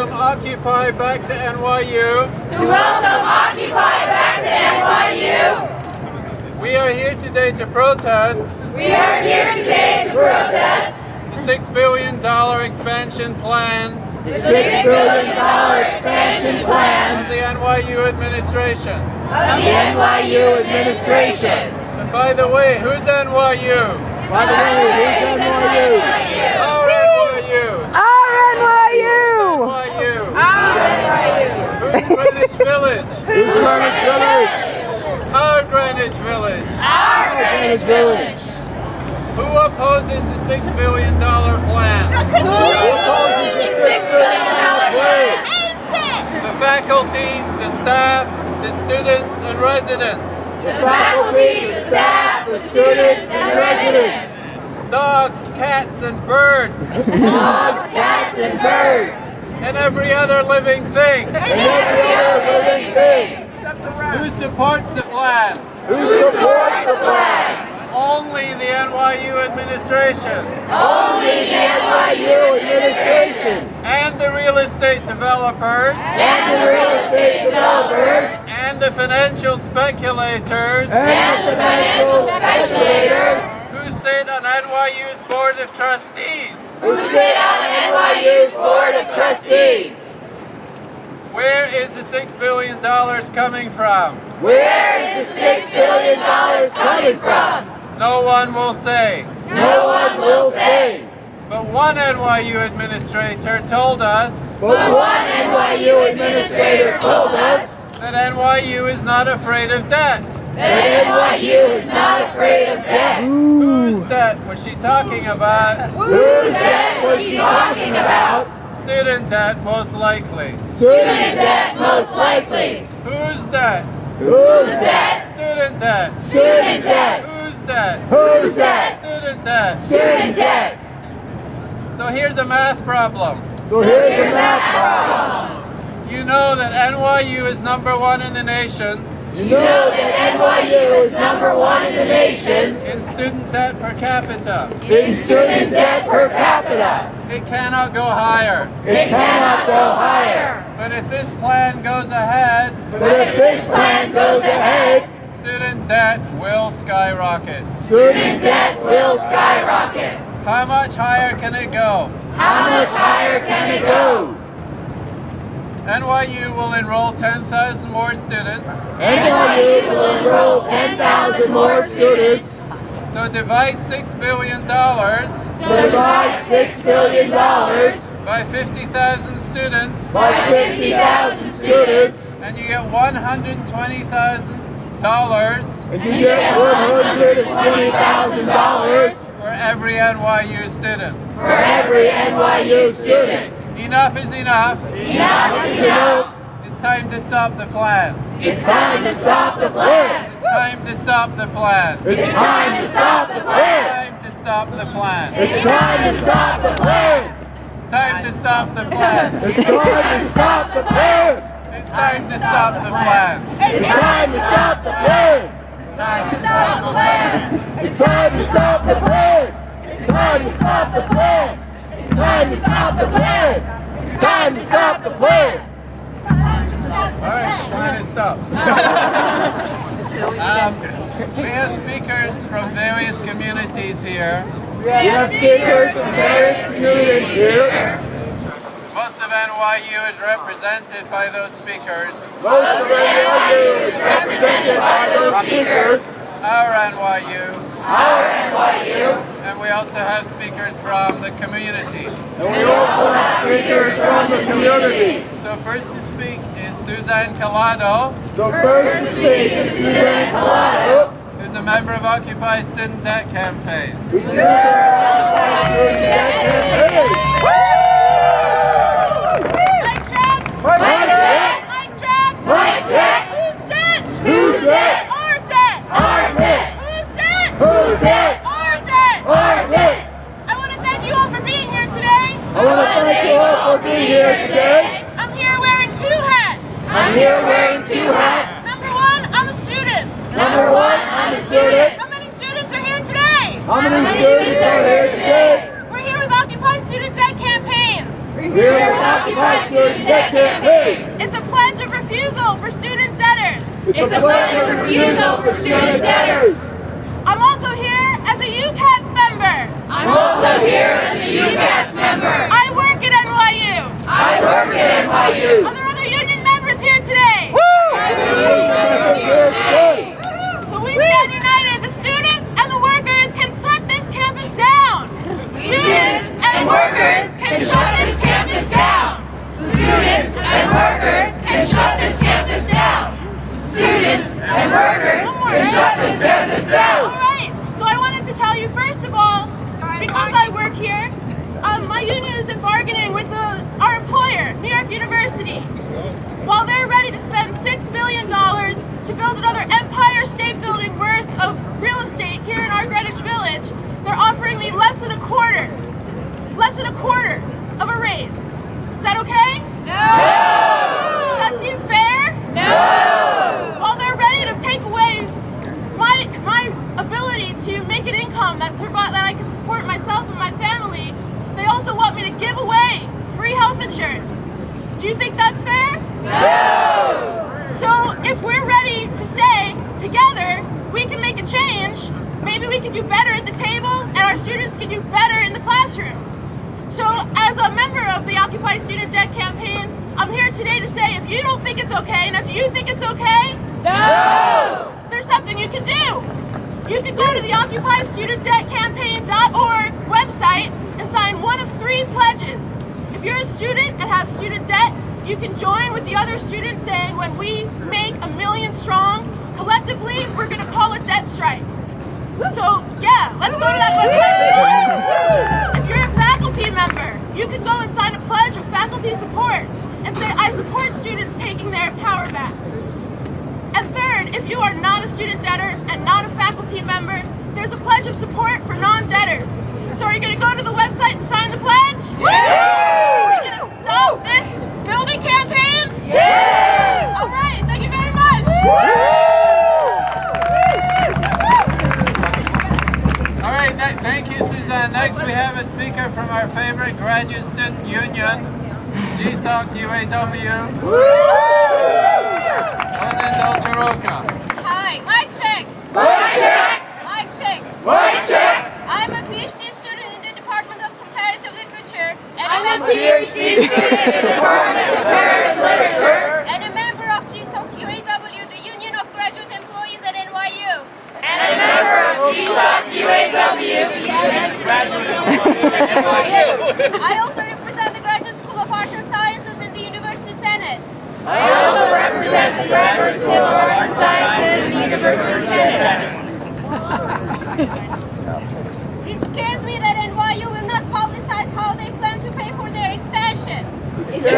welcome Occupy back to NYU. To welcome Occupy back to NYU. We are here today to protest. We are here today to protest the $6 billion expansion plan. The $6 billion expansion plan of the NYU administration. Of the NYU administration. And by the way, who's NYU? By the way, who's NYU? Our NYU. Our NYU. NYU. Our NYU. Who's Greenwich Village? Who's Greenwich Village? Our Greenwich Village. Our Greenwich Village. Who opposes the $6 billion plan? Who opposes the $6 billion plan? The faculty, the staff, the students, and residents. The faculty, the staff, the students, and residents. Dogs, cats, and birds. Dogs, cats, and birds. And every other living thing. And every other living thing. Who supports the plan? Who supports the plan? Only the NYU administration. Only the NYU administration. And the real estate developers. And the real estate developers. And the financial speculators. And the financial speculators. Who sit on NYU's Board of Trustees. Who sit on NYU's Board of Trustees. Where is the $6 billion coming from? Where is the $6 billion coming from? No one will say. No one will say. But one NYU administrator told us. But one NYU administrator told us that NYU is not afraid of debt. That NYU is not afraid of debt. Whose debt was she talking about? Whose debt was she talking about? Student debt, most likely. Student debt, most likely. Whose debt? Whose debt? Student debt. Student debt. Whose debt? Whose debt? Student debt. Student debt. So here's a math problem. You know that NYU is #1 in the nation. You know that NYU is #1 in the nation in student debt per capita. In student debt per capita. It cannot go higher. It cannot go higher. But if this plan goes ahead, student debt will skyrocket. Student debt will skyrocket. How much higher can it go? How much higher can it go? NYU will enroll 10,000 more students. NYU will enroll 10,000 more students. So divide $6 billion. By 50,000 students. And you get $120,000. For every NYU student. Enough is enough. Enough is enough. It's time to stop the plan. It's time to stop the plan. It's time to stop the plan. It's time to stop the plan. Time to stop the plan. It's time to stop the plan. Time to stop the plan. It's time to stop the plan. It's time to stop the plan. It's time to stop the plan. Time to stop the plan. It's time to stop the plan. It's time to stop the plan. It's time to stop the plan. It's time to stop the plan. All right, the plan is stopped. We have speakers from various communities here. Most of NYU is represented by those speakers. Our NYU. And we also have speakers from the community. So first to speak is Suzanne Collado. Who's a member of Occupy Student Debt Campaign. Who's dead? Our debt. Who's dead? Our debt. I want to thank you all for being here today. I'm here wearing two hats. Number one, I'm a student. How many students are here today? We're here with Occupy Student Debt Campaign. Here with Occupy Student Debt Campaign. It's a pledge of refusal for student debtors. It's a pledge of refusal for student debtors. I'm also here as a UCATS member. I'm also here as a UCATS member. I work at NYU. I work at NYU. Are there other union members here today? So we stand united. The students and the workers can shut this campus down. Students and workers can shut this campus down. Students and workers can shut this campus down. Students and workers can shut this campus down. All right. So I wanted to tell you, first of all, because I work here, my union is in bargaining with our employer, New York University. While they're ready to spend $6 billion to build another Empire State Building worth of real estate here in our Greenwich Village, they're offering me less than a quarter of a raise. Is that okay? No! Does that seem fair? No! While they're ready to take away my ability to make an income that I can support myself and my family, they also want me to give away free health insurance. Do you think that's fair? No! So if we're ready to say together we can make a change, maybe we can do better at the table and our students can do better in the classroom. So as a member of the Occupy Student Debt Campaign, I'm here today to say if you don't think it's okay, now do you think it's okay? No! There's something you can do. You can go to the OccupyStudentDebtCampaign.org website and sign one of 3 pledges. If you're a student and have student debt, you can join with the other students saying when we make 1 million strong, collectively, we're going to call a debt strike. So yeah, let's go to that website. If you're a faculty member, you can go and sign a pledge of faculty support and say, I support students taking their power back. And third, if you are not a student debtor and not a faculty member, there's a pledge of support for non-debtors. So are you going to go to the website and sign the pledge? Yeah! Are you going to stop this building campaign? Yeah! All right, thank you very much. All right, thank you, Suzanne. Next, we have a speaker from our favorite graduate student union, GSOC UAW. Hi, mic check. Mic check! Mic check. Mic check! I'm a PhD student in the Department of Comparative Literature I'm a PhD student in the Department of Comparative Literature and a member of GSOC UAW, the Union of Graduate Employees at NYU. and a member of GSOC UAW, the Union of Graduate Employees at NYU. I also represent the Graduate School of Arts and Sciences in the University Senate. I also represent the Graduate School of Arts and Sciences in the University Senate. It scares me that NYU will not publicize how they plan to pay for their expansion. It scares me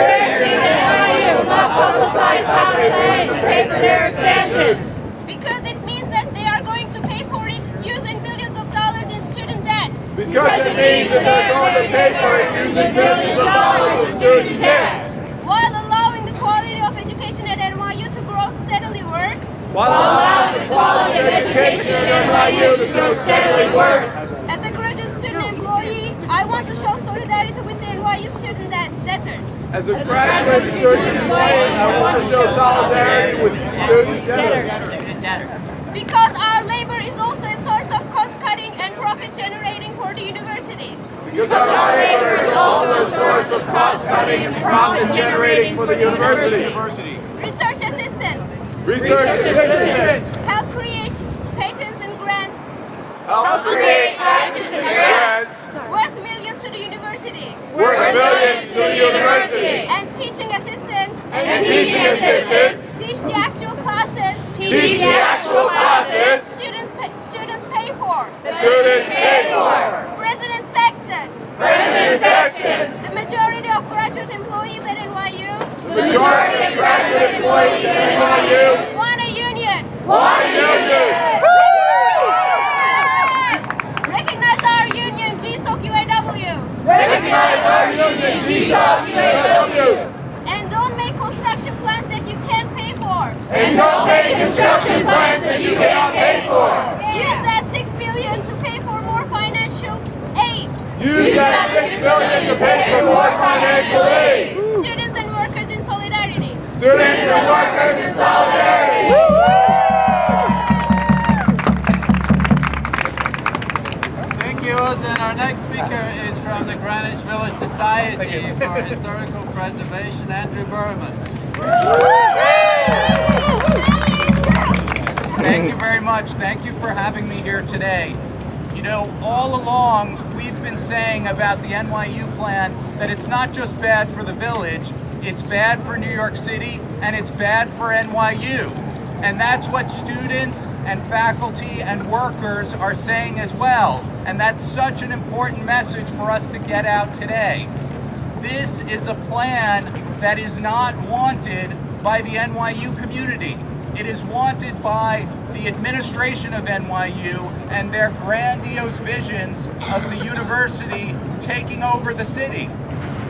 that NYU will not publicize how they plan to pay for their expansion. Because it means that they are going to pay for it using billions of dollars in student debt. Because it means that they're going to pay for it using billions of dollars in student debt. While allowing the quality of education at NYU to grow steadily worse. While allowing the quality of education at NYU to grow steadily worse. As a graduate student employee, I want to show solidarity with the NYU student debtors. As a graduate student employee, I want to show solidarity with student debtors. Because our labor is also a source of cost-cutting and profit-generating for the university. Because our labor is also a source of cost-cutting and profit-generating for the university. Research assistants Research assistants help create patents and grants help create patents and grants worth millions to the university. worth millions to the university. And teaching assistants And teaching assistants teach the actual classes teach the actual classes students pay for. students pay for. President Sexton, President Sexton, the majority of graduate employees at NYU the majority of graduate employees at NYU want a union. want a union. Recognize our union, GSOC UAW. Recognize our union, GSOC UAW. And don't make construction plans that you can't pay for. And don't make construction plans that you cannot pay for. Use that $6 billion to pay for more financial aid. Use that $6 billion to pay for more financial our next speaker is from the Greenwich Village Society for Historical Preservation, Andrew Berman. Thank you very much. Thank you for having me here today. You know, all along we've been saying about the NYU plan that it's not just bad for the village, it's bad for New York City and it's bad for NYU. And that's what students and faculty and workers are saying as well. And that's such an important message for us to get out today. This is a plan that is not wanted by the NYU community. It is wanted by the administration of NYU and their grandiose visions of the university taking over the city.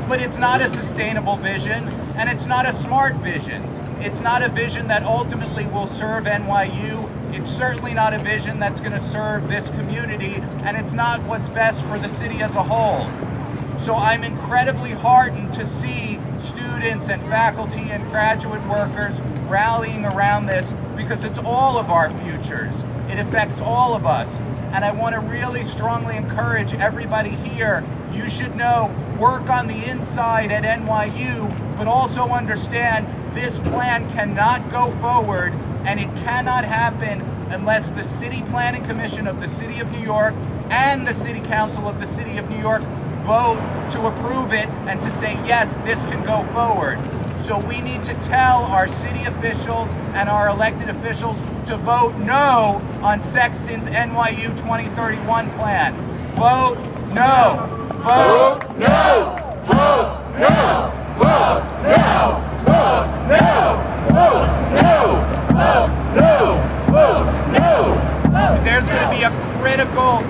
But it's not a sustainable vision, and it's not a smart vision. It's not a vision that ultimately will serve NYU. It's certainly not a vision that's going to serve this community, and it's not what's best for the city as a whole. So I'm incredibly heartened to see students and faculty and graduate workers rallying around this, because it's all of our futures. It affects all of us. And I want to really strongly encourage everybody here, you should know, work on the inside at NYU, but also understand this plan cannot go forward, and it cannot happen unless the City Planning Commission of the City of New York and the City Council of the City of New York vote to approve it and to say, yes, this can go forward. So we need to tell our city officials and our elected officials to vote no on Sexton's NYU 2031 plan. Vote no. Vote no. Vote no. Vote no. Vote no. Vote no. Vote no. Vote no. There's going to be a critical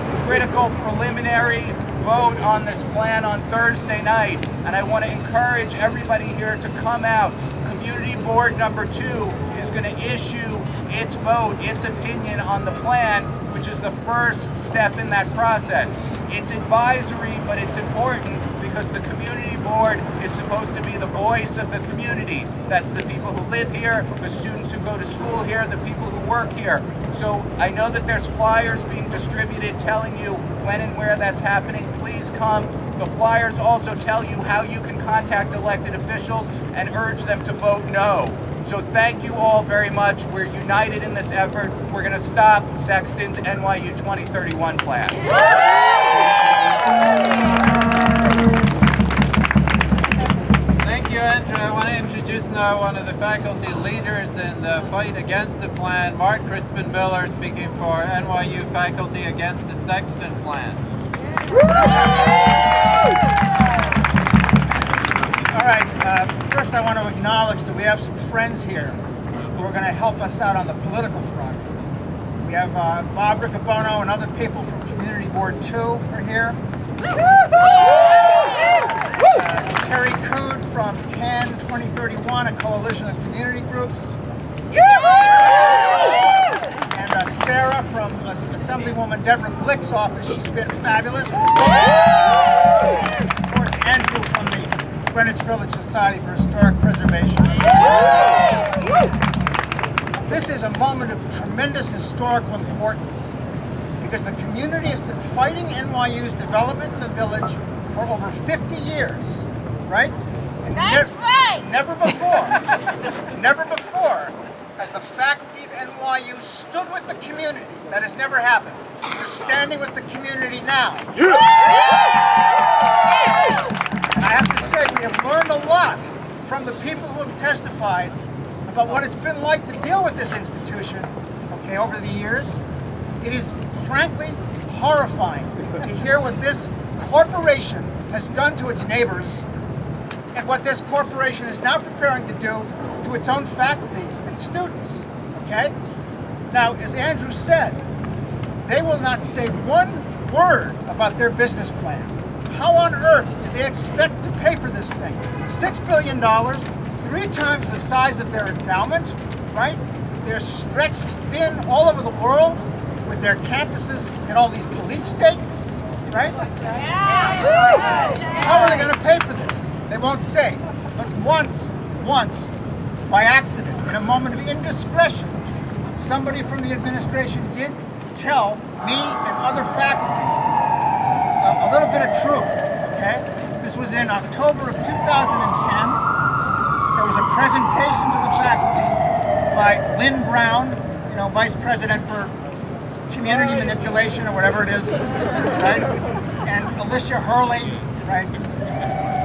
preliminary vote on this plan on Thursday night, and I want to encourage everybody here to come out. Community Board number 2 is going to issue its vote, its opinion on the plan, which is the first step in that process. It's advisory, but it's important because the Community Board is supposed to be the voice of the community. That's the people who live here, the students who go to school here, the people who work here. So I know that there's flyers being distributed telling you when and where that's happening. Please come. The flyers also tell you how you can contact elected officials and urge them to vote no. So thank you all very much. We're united in this effort. We're going to stop Sexton's NYU 2031 plan. Thank you, Andrew. I want to introduce now one of the faculty leaders in the fight against the plan, Mark Crispin-Miller, speaking for NYU faculty against the Sexton plan. All right, first I want to acknowledge that we have some friends here who are going to help us out on the political front. We have Bob Riccobono and other people from Community Board 2 are here. Terry Cood from CAN 2031, a coalition of community groups. And Sarah from Assemblywoman Deborah Glick's office. She's been fabulous. Of course, Andrew from the Greenwich Village Society for Historic Preservation. This is a moment of tremendous historical importance because the community has been fighting NYU's development in the village for over 50 years, right? And That's right! Never before has the faculty of NYU stood with the community. That has never happened. We're standing with the community now. And I have to say, we have learned a lot from the people who have testified about what it's been like to deal with this institution, okay, over the years. It is frankly horrifying to hear what this corporation has done to its neighbors and what this corporation is now preparing to do to its own faculty and students, okay? Now, as Andrew said, they will not say one word about their business plan. How on earth do they expect to pay for this thing? $6 billion, 3 times the size of their endowment, right? They're stretched thin all over the world with their campuses in all these police states, right? How are they going to pay for this? They won't say. But once, by accident, in a moment of indiscretion, somebody from the administration did tell me and other faculty a a little bit of truth, okay? This was in October of 2010. There was a presentation to the faculty by Lynn Brown, Vice President for Community Manipulation or whatever it is, right? And Alicia Hurley, right?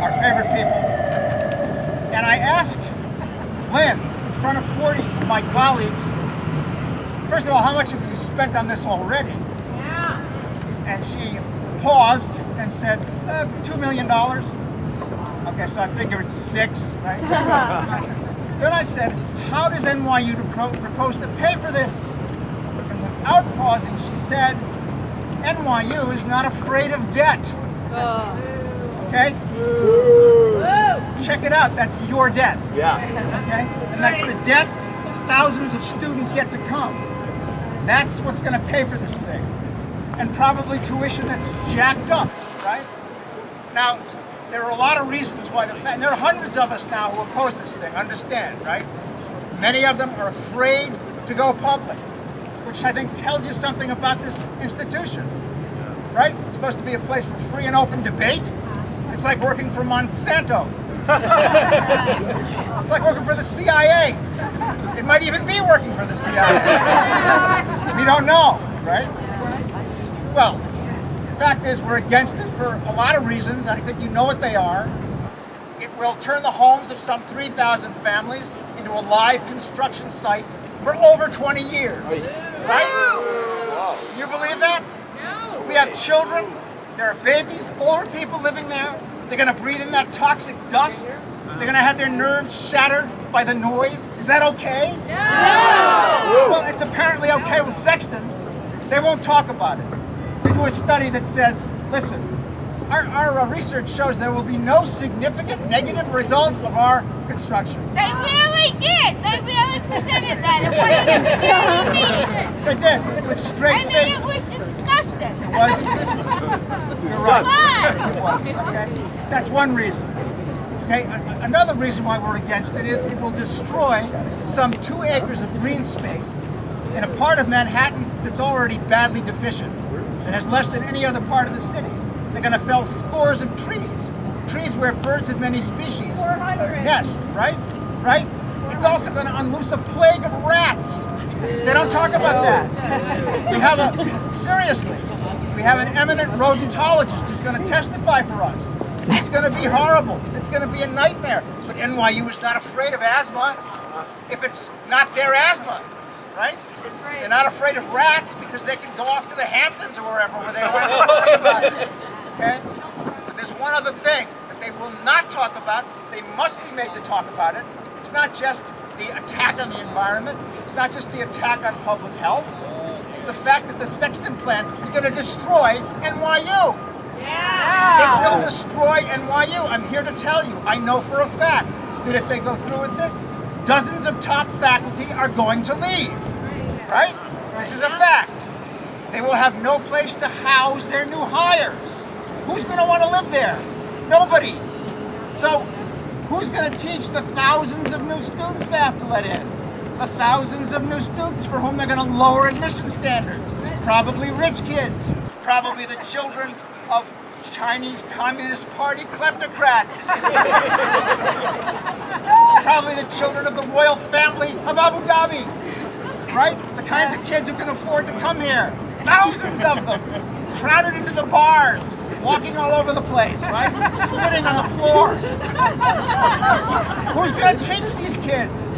Our favorite people. And I asked Lynn, in front of 40 of my colleagues, first of all, how much have you spent on this already? Yeah. And she paused and said, $2 million. Okay, so I figured 6, right? Then I said, how does NYU propose to pay for this? And without pausing, she said, NYU is not afraid of debt. Okay? Check it out, that's your debt. Yeah. Okay? And that's the debt of thousands of students yet to come. That's what's going to pay for this thing. And probably tuition that's jacked up, right? Now, there are a lot of reasons why there are hundreds of us now who oppose this thing, understand, right? Many of them are afraid to go public, which I think tells you something about this institution, right? It's supposed to be a place for free and open debate. It's like working for Monsanto. It's like working for the CIA. It might even be working for the CIA. We don't know, right? Well, the fact is we're against it for a lot of reasons. I think you know what they are. It will turn the homes of some 3,000 families into a live construction site for over 20 years. Right? You believe that? No. We have children, there are babies, older people living there. They're going to breathe in that toxic dust. They're going to have their nerves shattered by the noise. Is that okay? No! Well, it's apparently okay with Sexton. They won't talk about it. They do a study that says, listen, our research shows there will be no significant negative result of our construction. They really did. They really presented that in one of the community meetings. They did, with straight face. It was disgusting. It was. You're right. It was. Okay. That's one reason. Okay. Another reason why we're against it is it will destroy some 2 acres of green space in a part of Manhattan that's already badly deficient. It has less than any other part of the city. They're going to fell scores of trees where birds of many species nest, right? Right? It's also going to unloose a plague of rats. They don't talk about that. Seriously, we have an eminent rodentologist who's going to testify for us. It's going to be horrible. It's going to be a nightmare. But NYU is not afraid of asthma if it's not their asthma, right? They're not afraid of rats because they can go off to the Hamptons or wherever where they don't have to worry about it. Okay? But there's one other thing that they will not talk about. They must be made to talk about it. It's not just the attack on the environment. It's not just the attack on public health. It's the fact that the Sexton plan is going to destroy NYU. Yeah. It will destroy NYU. I'm here to tell you, I know for a fact that if they go through with this, dozens of top faculty are going to leave. Right? This is a fact. They will have no place to house their new hires. Who's going to want to live there? Nobody. So, who's going to teach the thousands of new students they have to let in? The thousands of new students for whom they're going to lower admission standards. Probably rich kids. Probably the children of Chinese Communist Party kleptocrats. Probably the children of the royal family of Abu Dhabi. Right? The kinds of kids who can afford to come here. Thousands of them. Crowded into the bars. Walking all over the place, right? Spitting on the floor. Who's going to teach these kids?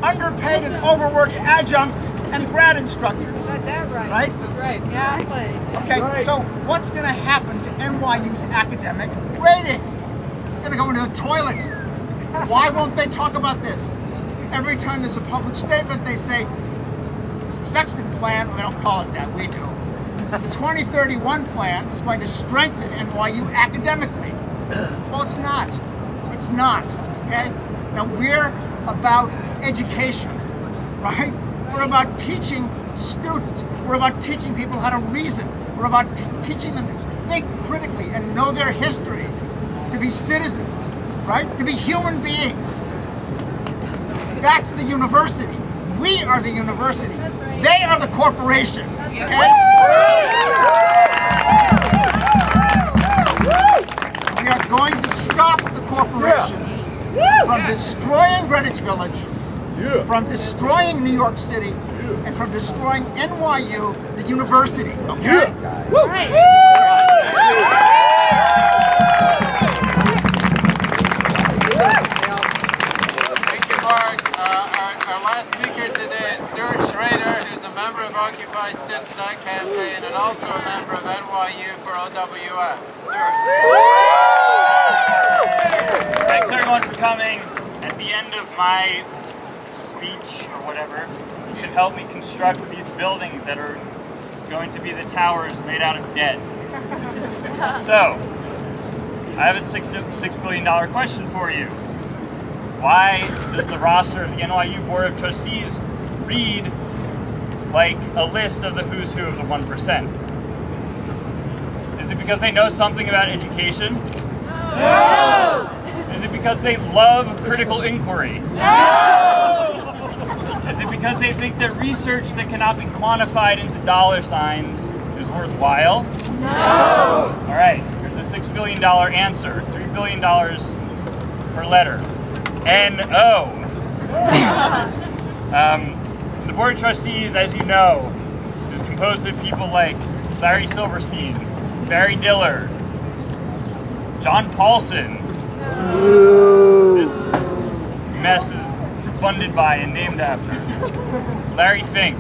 Underpaid and overworked adjuncts and grad instructors. Got that right. Right? That's right. Yeah. Okay, right. So what's going to happen to NYU's academic rating? It's going to go into the toilet. Why won't they talk about this? Every time there's a public statement, they say, the Sexton plan, well, they don't call it that, we do. The 2031 plan is going to strengthen NYU academically. Well, it's not. It's not, okay? Now, we're about education, right? We're about teaching students. We're about teaching people how to reason. We're about teaching them to think critically and know their history, to be citizens, right? To be human beings. That's the university. We are the university. They are the corporation. Okay? Village, from destroying New York City, and from destroying NYU, the university, okay? Thank you, Mark. Our last speaker today is Stuart Schrader, who's a member of Occupy Sit That campaign and also a member of NYU for OWS. Stuart. Thanks everyone for coming. At the end of my speech or whatever, you can help me construct these buildings that are going to be the towers made out of debt. So, I have a $6 billion question for you. Why does the roster of the NYU Board of Trustees read like a list of the who's who of the 1%? Is it because they know something about education? No! Is it because they love critical inquiry? No! Is it because they think that research that cannot be quantified into dollar signs is worthwhile? No! All right, here's a $6 billion answer. $3 billion per letter. N-O. The Board of Trustees, as you know, is composed of people like Larry Silverstein, Barry Diller, John Paulson. This mess is funded by and named after Larry Fink.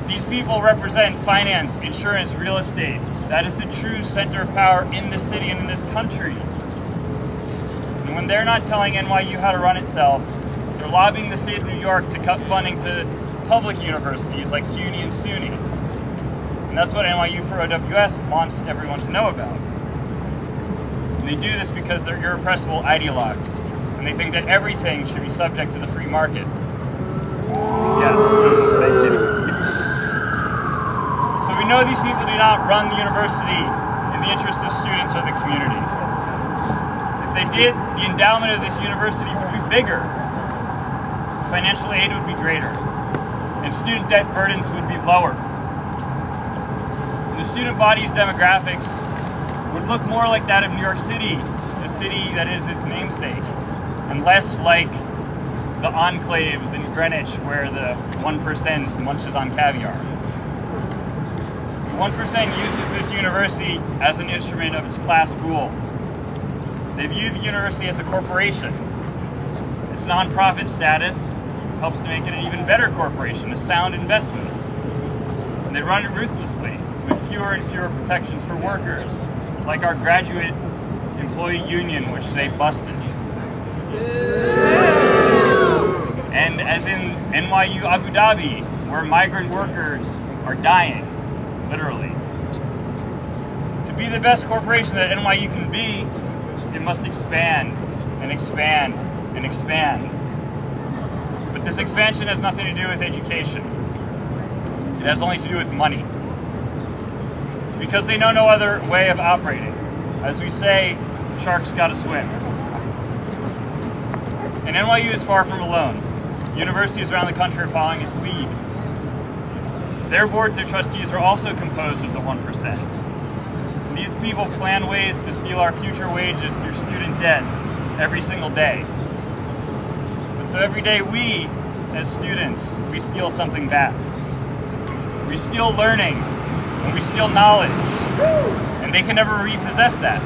These people represent finance, insurance, real estate. That is the true center of power in this city and in this country. And when they're not telling NYU how to run itself, they're lobbying the state of New York to cut funding to public universities like CUNY and SUNY. And that's what NYU for OWS wants everyone to know about. And they do this because they're irrepressible ideologues, and they think that everything should be subject to the free market. Yes, thank you. So we know these people do not run the university in the interest of students or the community. If they did, the endowment of this university would be bigger, financial aid would be greater, and student debt burdens would be lower. The student body's demographics would look more like that of New York City, the city that is its namesake, and less like the enclaves in Greenwich where the 1% munches on caviar. The 1% uses this university as an instrument of its class rule. They view the university as a corporation. Its nonprofit status helps to make it an even better corporation, a sound investment. And they run it ruthlessly, with fewer and fewer protections for workers, like our graduate employee union, which they busted. And as in NYU Abu Dhabi, where migrant workers are dying, literally. To be the best corporation that NYU can be, it must expand and expand and expand. But this expansion has nothing to do with education. It has only to do with money. It's because they know no other way of operating. As we say, sharks gotta swim. And NYU is far from alone. Universities around the country are following its lead. Their boards of trustees are also composed of the 1%. And these people plan ways to steal our future wages through student debt every single day. And so every day we, as students, we steal something back. We steal learning, and we steal knowledge, and they can never repossess that.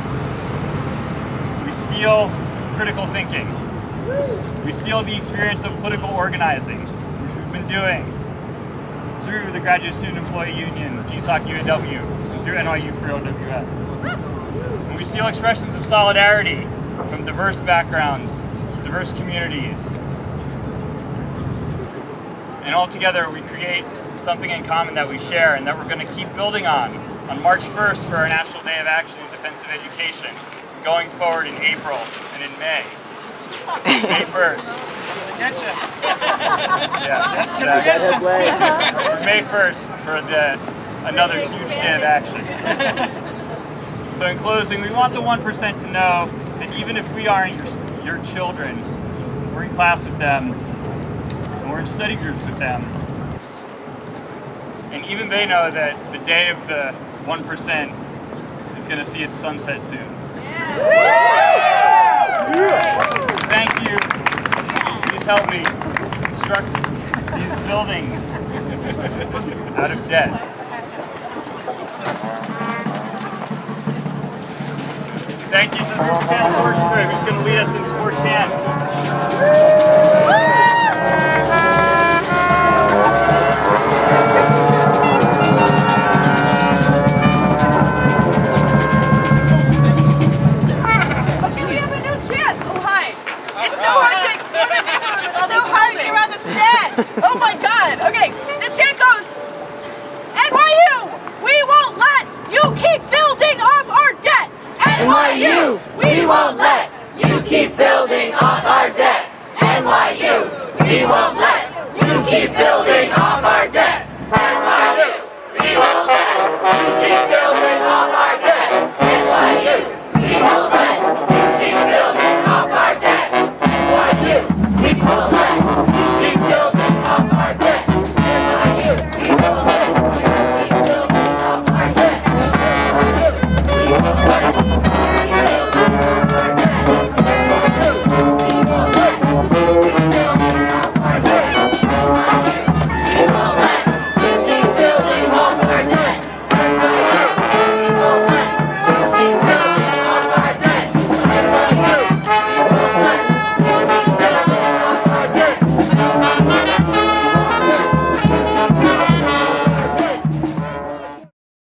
We steal critical thinking. We steal the experience of political organizing, which we've been doing through the Graduate Student Employee Union, GSOC UAW, and through NYU for OWS. And we steal expressions of solidarity from diverse backgrounds, diverse communities. And all together we create something in common that we share and that we're going to keep building on March 1st for our National Day of Action in Defense of Education, going forward in April and in May. May 1st. Yeah, for May 1st for another huge day of action. So in closing, we want the 1% to know that even if we aren't your children, we're in class with them, and we're in study groups with them, and even they know that the day of the 1% is going to see its sunset soon. Yeah. Thank you. please help me construct these buildings out of debt. Thank you to the Roof Band Orchestra, who's going to lead us in Sport Chants.